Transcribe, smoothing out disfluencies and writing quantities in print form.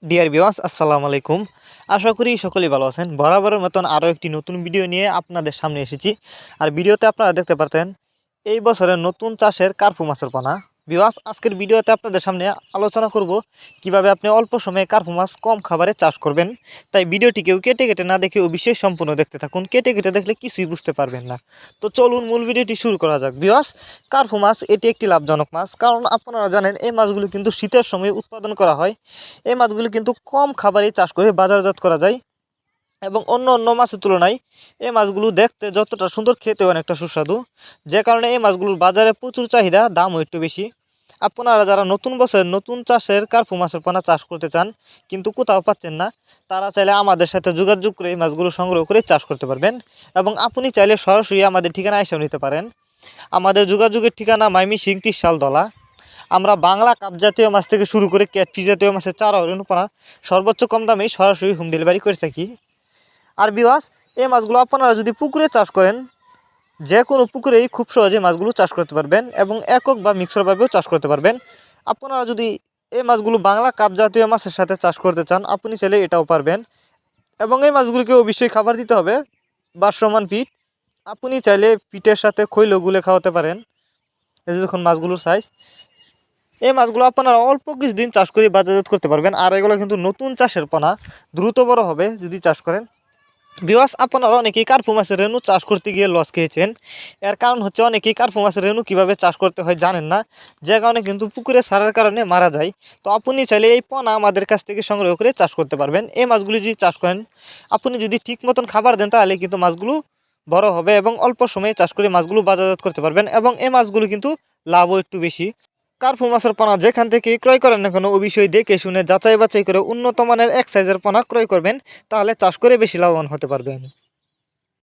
Dear viewers আসসালামু আলাইকুম। আশা করি সকলেই ভালো আছেন। বরাবরের মতন আরও একটি নতুন ভিডিও নিয়ে আপনাদের সামনে এসেছি। আর ভিডিওতে আপনারা দেখতে পারতেন এই বছরের নতুন চাষের কার্পু মাছের পোনা। ভিউয়ার্স, আজকের ভিডিওতে আপনাদের সামনে আলোচনা করব কিভাবে আপনি অল্প সময়ে কার্পু মাছ কম খাবারে চাষ করবেন। তাই ভিডিওটি কেউ কেটে কেটে না দেখে অবশ্যই সম্পূর্ণ দেখতে থাকুন। কেটে কেটে দেখলে কিছুই বুঝতে পারবেন না। তো চলুন মূল ভিডিওটি শুরু করা যাক। ভিউয়ার্স, কার্পু মাছ এটি একটি লাভজনক মাছ, কারণ আপনারা জানেন এই মাছগুলো কিন্তু শীতের সময় উৎপাদন করা হয়। এই মাছগুলো কিন্তু কম খাবারে চাষ করে বাজারজাত করা যায় এবং অন্য অন্য মাছের তুলনায় এই মাছগুলো দেখতে যতটা সুন্দর, খেতে অনেকটা সুস্বাদু। যে কারণে এই মাছগুলোর বাজারে প্রচুর চাহিদা, দামও একটু বেশি। আপনারা যারা নতুন বছর নতুন চাষের কার্পু মাছের পোনা চাষ করতে চান কিন্তু কোথাও পাচ্ছেন না, তারা চাইলে আমাদের সাথে যোগাযোগ করে এই মাছগুলো সংগ্রহ করে চাষ করতে পারবেন। এবং আপনি চাইলে সরাসরি আমাদের ঠিকানা এসেও নিতে পারেন। আমাদের যোগাযোগের ঠিকানা ময়মনসিংহ ত্রিশালদলা। আমরা বাংলা কাপ জাতীয় মাছ থেকে শুরু করে ক্যাটফিশ জাতীয় মাছের চারা অনুপানা সর্বোচ্চ কম দামেই সরাসরি হোম ডেলিভারি করে থাকি। আর ভিউয়ার্স, এই মাছগুলো আপনারা যদি পুকুরে চাষ করেন, যে কোনো পুকুরেই খুব সহজে মাছগুলো চাষ করতে পারবেন এবং একক বা মিক্সরভাবেও চাষ করতে পারবেন। আপনারা যদি এই মাছগুলো বাংলা কাপ জাতীয় মাছের সাথে চাষ করতে চান, আপনি চাইলে এটাও পারবেন। এবং এই মাছগুলোকে অবশ্যই খাবার দিতে হবে বাসমান ফিট। আপনি চাইলে ফিটের সাথে খৈল গুলে খাওয়াতে পারেন। এই যে দেখুন মাছগুলোর সাইজ। এই মাছগুলো আপনারা অল্প কিছুদিন চাষ করে বাজারজাত করতে পারবেন। আর এগুলো কিন্তু নতুন চাষের পোনা, দ্রুত বড় হবে যদি চাষ করেন। ভিউয়ার্স, আপনারা অনেকেই কার্পু মাছের রেণু চাষ করতে গিয়ে লস খেয়েছেন। এর কারণ হচ্ছে অনেকেই কার্পু মাছের রেণু কীভাবে চাষ করতে হয় জানেন না, যে কারণে কিন্তু পুকুরে ছাড়ার কারণে মারা যায়। তো আপনি চাইলে এই পোনা আমাদের কাছ থেকে সংগ্রহ করে চাষ করতে পারবেন। এই মাছগুলি যদি চাষ করেন, আপনি যদি ঠিক মতন খাবার দেন, তাহলে কিন্তু মাছগুলো বড় হবে এবং অল্প সময়ে চাষ করে মাছগুলো বাজারজাত করতে পারবেন। এবং এই মাছগুলো কিন্তু লাভও একটু বেশি। কার্পু মাছের পোনা যেখান থেকে ক্রয় করেন না কেন, অবশ্যই দেখে শুনে যাচাই বাছাই করে উন্নত মানের এক সাইজের পোনা ক্রয় করবেন, তাহলে চাষ করে বেশি লাভবান হতে পারবেন।